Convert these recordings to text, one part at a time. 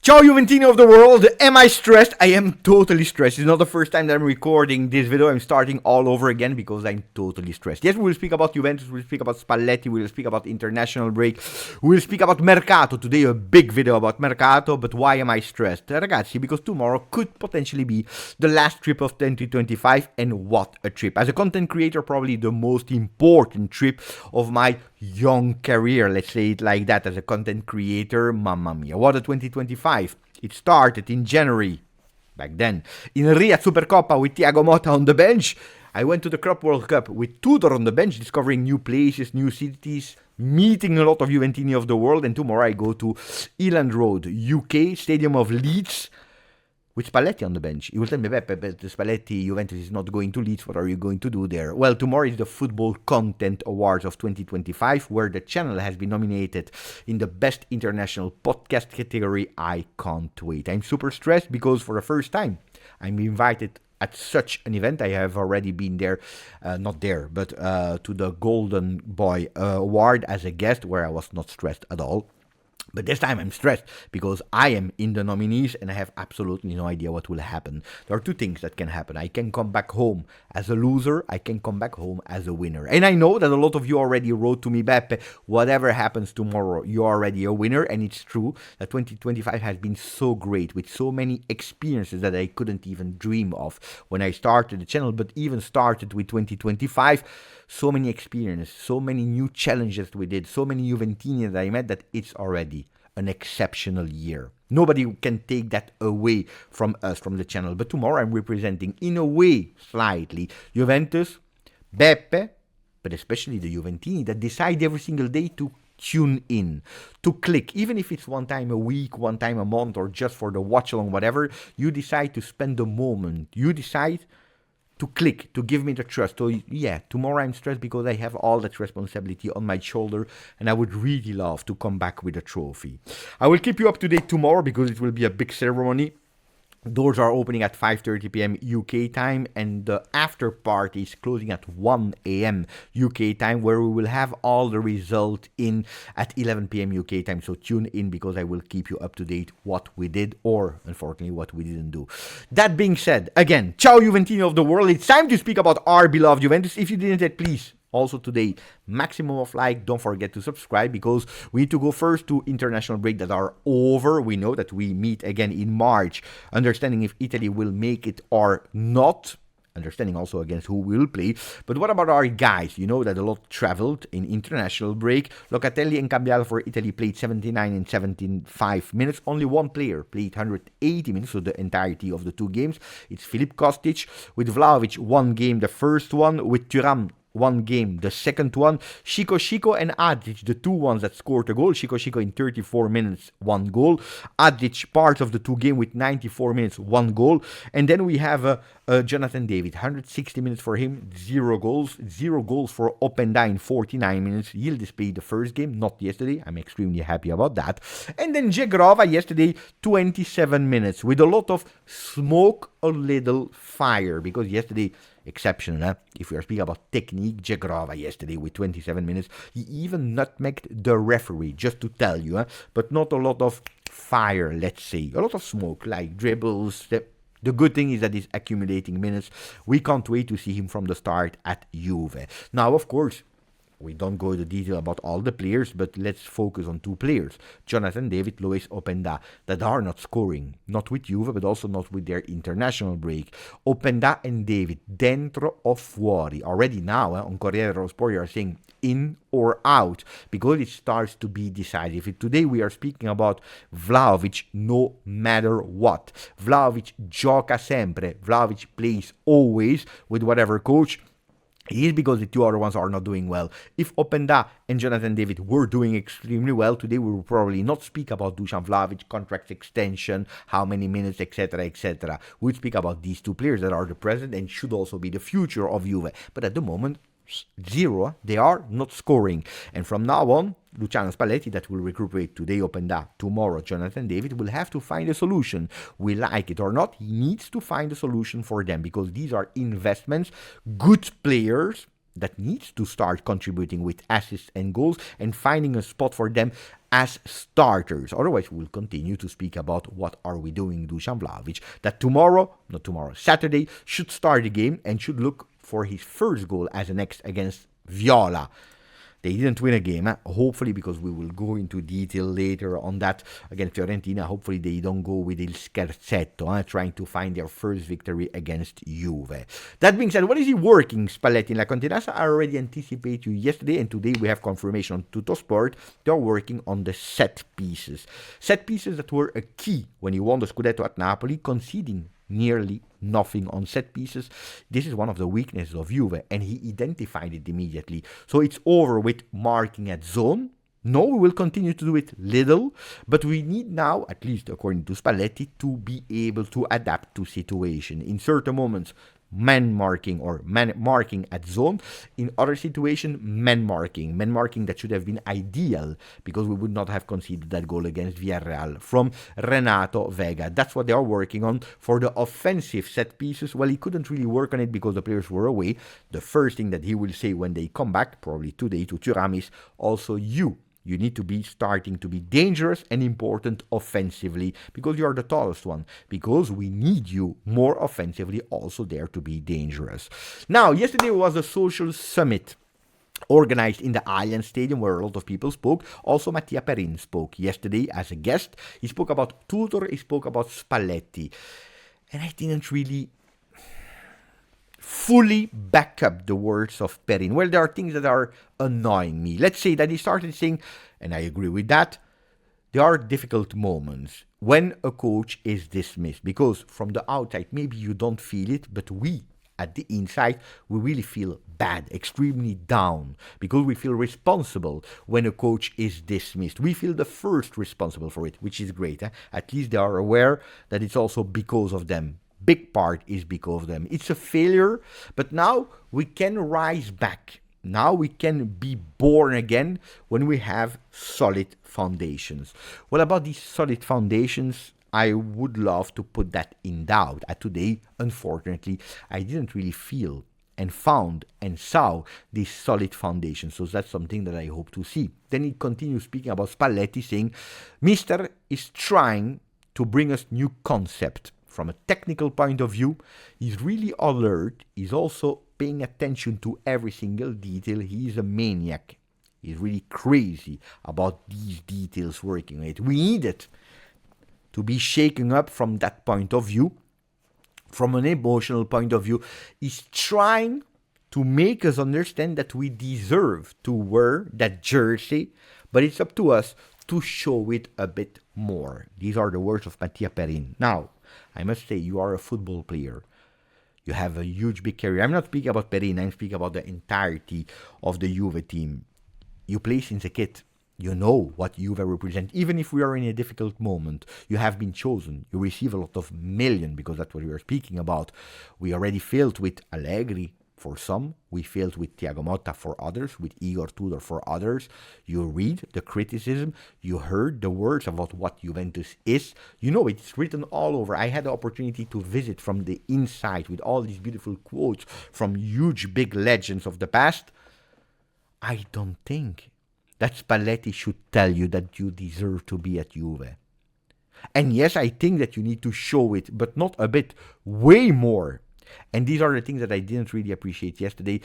Ciao Juventini of the world, am I stressed? I am totally stressed. It's not the first time that I'm recording this video. I'm starting all over again because I'm totally stressed. Yes, we will speak about Juventus, we will speak about Spalletti, we will speak about international break, we will speak about Mercato. Today a big video about Mercato, but why am I stressed? Ragazzi, because tomorrow could potentially be the last trip of 2025, and what a trip. As a content creator, probably the most important trip of my young career, let's say it like that. As a content creator, mamma mia, what a 2025. It started in January, back then, in Riyadh Supercoppa with Thiago Motta on the bench. I went to the Club World Cup with Tudor on the bench, discovering new places, new cities, meeting a lot of Juventini of the world. And tomorrow I go to Eland Road, UK, Stadium of Leeds, with Spalletti on the bench. You will tell me, Beppe, but Spalletti, Juventus is not going to Leeds. What are you going to do there? Well, tomorrow is the Football Content Awards of 2025, where the channel has been nominated in the Best International Podcast category. I can't wait. I'm super stressed because for the first time, I'm invited at such an event. I have already been there, not there, but to the Golden Boy Award as a guest, where I was not stressed at all. But this time I'm stressed because I am in the nominees and I have absolutely no idea what will happen. There are two things that can happen. I can come back home as a loser. I can come back home as a winner. And I know that a lot of you already wrote to me, Beppe, whatever happens tomorrow, you're already a winner. And it's true that 2025 has been so great with so many experiences that I couldn't even dream of when I started the channel, but even started with 2025. So many experiences, so many new challenges we did, so many Juventini that I met, that it's already an exceptional year. Nobody can take that away from us, from the channel. But tomorrow I'm representing, in a way, slightly, Juventus, Beppe, but especially the Juventini that decide every single day to tune in, to click, even if it's one time a week, one time a month, or just for the watch along, whatever. You decide to spend the moment. You decide to click, to give me the trust. So yeah, tomorrow I'm stressed because I have all that responsibility on my shoulder, and I would really love to come back with a trophy. I will keep you up to date tomorrow because it will be a big ceremony. Doors are opening at 5:30 p.m. UK time, and the after party is closing at 1 a.m. UK time, where we will have all the result in at 11 p.m. UK time. So tune in because I will keep you up to date what we did, or unfortunately what we didn't do. That being said, again, ciao Juventini of the world. It's time to speak about our beloved Juventus. If you didn't yet, please, also today, maximum of like. Don't forget to subscribe because we need to go first to international break that are over. We know that we meet again in March, understanding if Italy will make it or not. Understanding also against who will play. But what about our guys? You know that a lot traveled in international break. Locatelli and Cambiaso for Italy played 79 and 75 minutes. Only one player played 180 minutes, so the entirety of the two games. It's Filip Kostic. With Vlahovic, one game, the first one. With Thuram, one game, the second one. Chico and Adric, the two ones that scored a goal. Chico in 34 minutes, one goal. Adric, part of the two game with 94 minutes, one goal. And then we have Jonathan David, 160 minutes for him, 0 goals. 0 goals for Openda in 49 minutes. Yildiz played the first game, not yesterday. I'm extremely happy about that. And then Džegrova yesterday, 27 minutes, with a lot of smoke, a little fire, because yesterday, exceptional, huh? If we are speaking about technique, Džegrova yesterday with 27 minutes. He even nutmegged the referee, just to tell you, huh? But not a lot of fire, let's say. A lot of smoke, like dribbles. The good thing is that he's accumulating minutes. We can't wait to see him from the start at Juve. Now, of course, we don't go into detail about all the players, but let's focus on two players, Jonathan David, Lois Openda, that are not scoring, not with Juve, but also not with their international break. Openda and David, dentro o fuori. Already now, on Corriere dello Sport, you are saying in or out, because it starts to be decisive. If today we are speaking about Vlahovic, no matter what. Vlahovic gioca sempre. Vlahovic plays always with whatever coach. It is because the two other ones are not doing well. If Openda and Jonathan David were doing extremely well, today we will probably not speak about Dusan Vlahovic, contract extension, how many minutes, etc., etc. We would speak about these two players that are the present and should also be the future of Juve. But at the moment, zero, they are not scoring. And from now on, Luciano Spalletti, that will recuperate today Openda, tomorrow Jonathan David, will have to find a solution. We like it or not, he needs to find a solution for them, because these are investments, good players, that needs to start contributing with assists and goals and finding a spot for them as starters. Otherwise, we'll continue to speak about what are we doing Dusan Vlahovic, that Saturday, should start the game and should look for his first goal as an ex against Viola. They didn't win a game, hopefully, because we will go into detail later on that. Again, Fiorentina, hopefully they don't go with Il Scherzetto, trying to find their first victory against Juve. That being said, what is he working, Spalletti in La Continenza? I already anticipate you yesterday, and today we have confirmation on Tuttosport. They're working on the set pieces. Set pieces that were a key when he won the Scudetto at Napoli, conceding nearly nothing on set pieces. This is one of the weaknesses of Juve, and he identified it immediately. So it's over with marking at zone. No, we will continue to do it little, but we need now, at least according to Spalletti, to be able to adapt to situation. In certain moments, man marking or man marking at zone. In other situations, man marking that should have been ideal because we would not have conceded that goal against Villarreal from Renato Vega. That's what they are working on. For the offensive set pieces, well, he couldn't really work on it because the players were away. The first thing that he will say when they come back, probably today to Thuram, is also you need to be starting to be dangerous and important offensively because you are the tallest one. Because we need you more offensively also there to be dangerous. Now, yesterday was a social summit organized in the Allianz Stadium where a lot of people spoke. Also, Mattia Perin spoke yesterday as a guest. He spoke about Tudor, he spoke about Spalletti. And I didn't really fully back up the words of Perin. Well, there are things that are annoying me. Let's say that he started saying, and I agree with that, there are difficult moments when a coach is dismissed. Because from the outside, maybe you don't feel it, but we, at the inside, we really feel bad, extremely down, because we feel responsible when a coach is dismissed. We feel the first responsible for it, which is great. At least they are aware that it's also because of them. Big part is because of them. It's a failure, but now we can rise back. Now we can be born again when we have solid foundations. Well, about these solid foundations, I would love to put that in doubt. Today, unfortunately, I didn't really feel and found and saw these solid foundations. So that's something that I hope to see. Then he continues speaking about Spalletti, saying, Mister is trying to bring us new concept. From a technical point of view, he's really alert. He's also paying attention to every single detail. He's a maniac. He's really crazy about these details working on it. We need it to be shaken up from that point of view. From an emotional point of view, he's trying to make us understand that we deserve to wear that jersey, but it's up to us to show it a bit more. These are the words of Mattia Perin. Now, I must say, you are a football player. You have a huge, big career. I'm not speaking about Perin, I'm speaking about the entirety of the Juve team. You play since a kid. You know what Juve represents. Even if we are in a difficult moment, you have been chosen. You receive a lot of million, because that's what we are speaking about. We already failed with Allegri for some. We failed with Thiago Motta for others, with Igor Tudor for others. You read the criticism. You heard the words about what Juventus is. You know it's written all over. I had the opportunity to visit from the inside with all these beautiful quotes from huge, big legends of the past. I don't think that Spalletti should tell you that you deserve to be at Juve. And yes, I think that you need to show it, but not a bit, way more. And these are the things that I didn't really appreciate yesterday.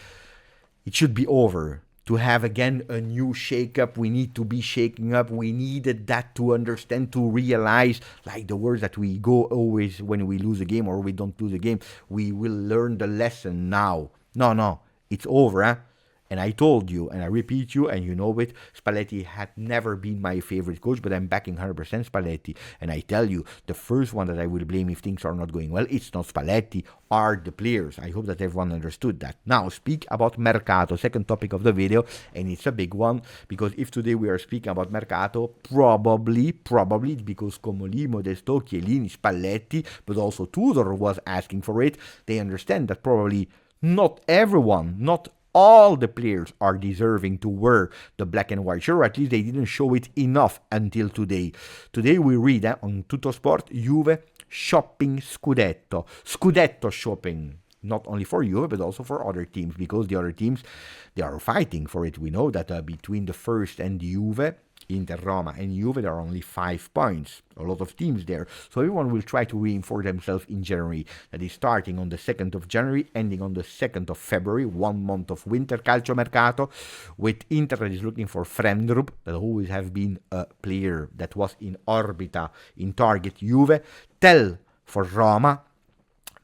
It should be over. To have again a new shake-up, we need to be shaking up. We needed that to understand, to realize, like the words that we go always when we lose a game or we don't lose a game, we will learn the lesson now. No, it's over, And I told you, and I repeat you, and you know it, Spalletti had never been my favorite coach, but I'm backing 100% Spalletti. And I tell you, the first one that I will blame if things are not going well, it's not Spalletti, are the players. I hope that everyone understood that. Now, speak about Mercato, second topic of the video, and it's a big one, because if today we are speaking about Mercato, probably it's because Comoli, Modesto, Chiellini, Spalletti, but also Tudor was asking for it. They understand that probably not everyone, not all the players are deserving to wear the black and white shirt, or at least they didn't show it enough until today. Today we read on Tuttosport, Juve shopping Scudetto. Scudetto shopping. not only for Juve, but also for other teams, because the other teams, they are fighting for it. We know that between the first and Juve, Inter, Roma, and Juve, there are only 5 points. A lot of teams there. So everyone will try to reinforce themselves in January. That is starting on the 2nd of January, ending on the 2nd of February, 1 month of winter calcio mercato, with Inter that is looking for Frendrup, that always have been a player that was in orbita, in target Juve, Tell for Roma,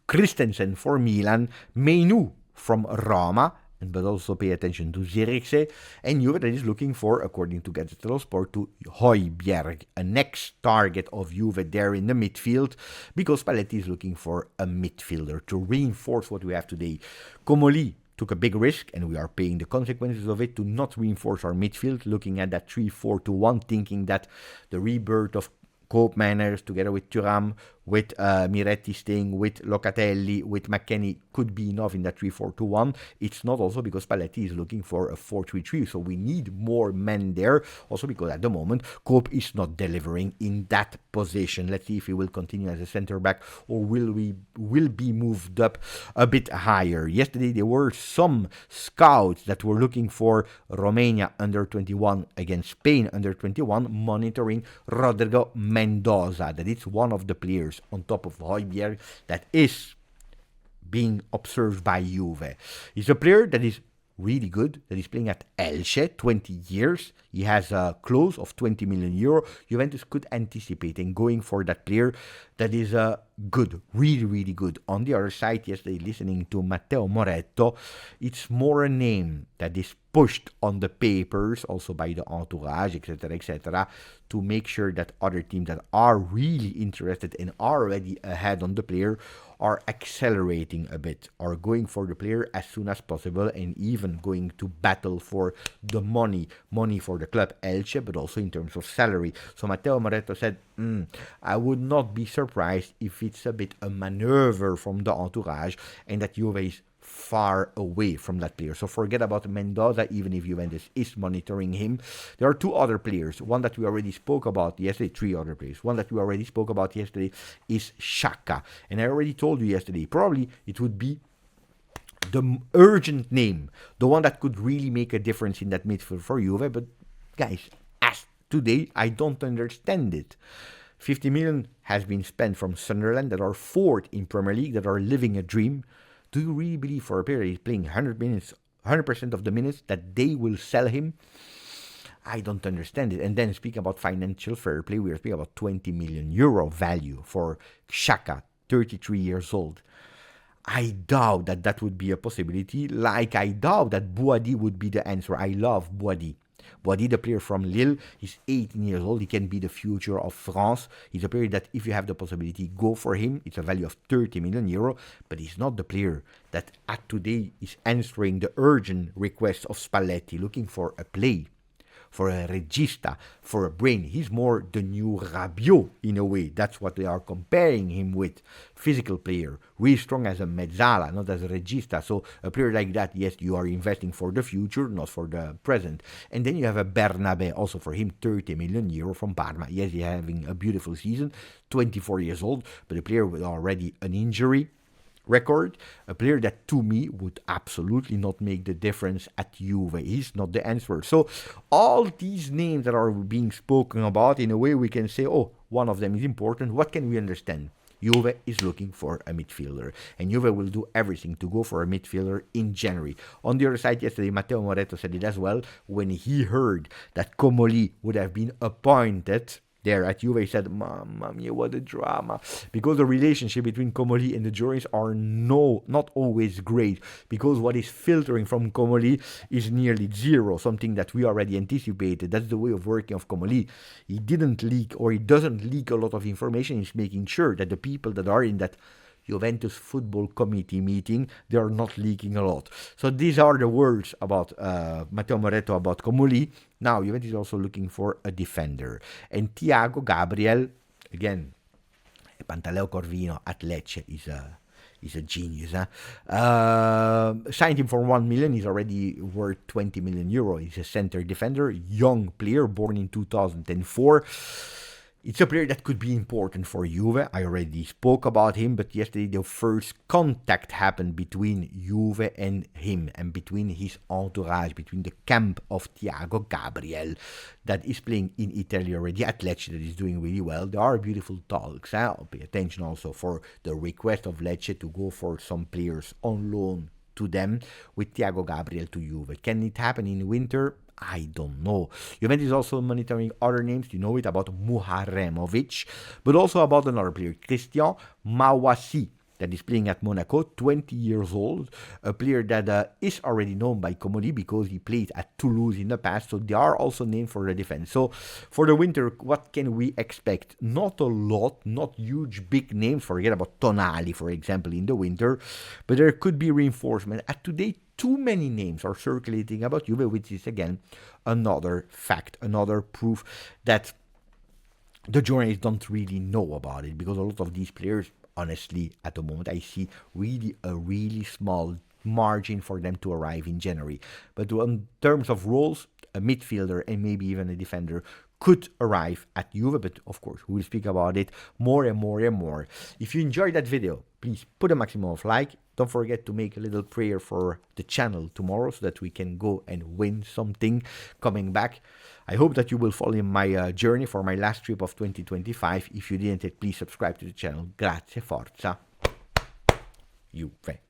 Christensen for Milan, Menu from Roma, but also pay attention to Zirkzee, and Juve that is looking for, according to Gazzetta dello Sport, to Hojbjerg, a next target of Juve there in the midfield, because Spalletti is looking for a midfielder to reinforce what we have today. Comolli took a big risk, and we are paying the consequences of it, to not reinforce our midfield, looking at that 3-4-2-1, thinking that the rebirth of Koopmeiners together with Thuram, with Miretti staying, with Locatelli, with McKennie could be enough in that 3-4-2-1. It's not, also because Spalletti is looking for a 4-3-3, so we need more men there, also because at the moment Koop is not delivering in that position. Let's see if he will continue as a center back, or will be moved up a bit higher. Yesterday there were some scouts that were looking for Romania under 21 against Spain under 21, monitoring Rodrigo Mendoza. That is one of the players on top of Hojbjerg that is being observed by Juve. He's a player that is really good, that is playing at Elche, 20 years. He has a clause of 20 million euro. Juventus could anticipate and going for that player that is good, really, really good. On the other side, yesterday, listening to Matteo Moretto, it's more a name that is pushed on the papers, also by the entourage, etc., to make sure that other teams that are really interested and are already ahead on the player are accelerating a bit, are going for the player as soon as possible, and even going to battle for the money for the club Elche, but also in terms of salary. So Matteo Moretto said, I would not be surprised if it's a bit a maneuver from the entourage, and that Juve is far away from that player. So forget about Mendoza, even if Juventus is monitoring him. There are 2 other players. One that we already spoke about yesterday, 3 other players. One that we already spoke about yesterday is Xhaka. And I already told you yesterday, probably it would be the urgent name, the one that could really make a difference in that midfield for Juve. But guys, as today, I don't understand it. 50 million has been spent from Sunderland, that are 4th in Premier League, that are living a dream. Do you really believe for a player he's playing 100% of the minutes, that they will sell him? I don't understand it. And then speaking about financial fair play, we are speaking about 20 million euro value for Xhaka, 33 years old. I doubt that that would be a possibility, like I doubt that Bouaddi would be the answer. I love Bouaddi. Bouaddi, the player from Lille, he's 18 years old. He can be the future of France. He's a player that, if you have the possibility, go for him. It's a value of 30 million euro, but he's not the player that at today is answering the urgent request of Spalletti, looking for a play, for a regista, for a brain. He's more the new Rabiot in a way. That's what they are comparing him with. Physical player, really strong as a mezzala, not as a regista. So a player like that, yes, you are investing for the future, not for the present. And then you have a Bernabé, also for him, 30 million euro from Parma. Yes, he's having a beautiful season, 24 years old, but a player with already an injury record, a player that to me would absolutely not make the difference at Juve. He's not the answer. So all these names that are being spoken about, in a way we can say, oh, one of them is important. What can we understand? Juve is looking for a midfielder, and Juve will do everything to go for a midfielder in January. On the other side, yesterday, Matteo Moretto said it as well, when he heard that Comolli would have been appointed there at Juve. He said, Mamma mia, what a drama. Because the relationship between Comolli and the juries are not always great. Because what is filtering from Comolli is nearly zero, something that we already anticipated. That's the way of working of Comolli. He didn't leak, or he doesn't leak a lot of information. He's making sure that the people that are in that Juventus Football Committee meeting, they are not leaking a lot. So these are the words about Matteo Moretto about Comolli. Now, Juventus is also looking for a defender. And Thiago Gabriel, again, Pantaleo Corvino at Lecce is a genius. Signed him for 1 million. He's already worth 20 million euro. He's a center defender, young player, born in 2004. It's a player that could be important for Juve. I already spoke about him, but yesterday the first contact happened between Juve and him, and between his entourage, between the camp of Thiago Gabriel, that is playing in Italy already at Lecce, that is doing really well. There are beautiful talks. I'll pay attention also for the request of Lecce to go for some players on loan to them with Thiago Gabriel to Juve. Can it happen in winter? I don't know. Juventus is also monitoring other names. You know it about Muharemovic, but also about another player, Christian Mawassi, that is playing at Monaco, 20 years old, a player that is already known by Comoli because he played at Toulouse in the past, so they are also named for the defense. So for the winter, what can we expect? Not a lot, not huge big names, forget about Tonali, for example, in the winter, but there could be reinforcement. At today, too many names are circulating about Juve, which is again another fact, another proof that the journalists don't really know about it, because a lot of these players, honestly, at the moment, I see a really small margin for them to arrive in January. But in terms of roles, a midfielder and maybe even a defender could arrive at Juve, but of course, we'll speak about it more and more and more. If you enjoyed that video, please put a maximum of like. Don't forget to make a little prayer for the channel tomorrow so that we can go and win something coming back. I hope that you will follow my journey for my last trip of 2025. If you didn't, please subscribe to the channel. Grazie, forza, Juve.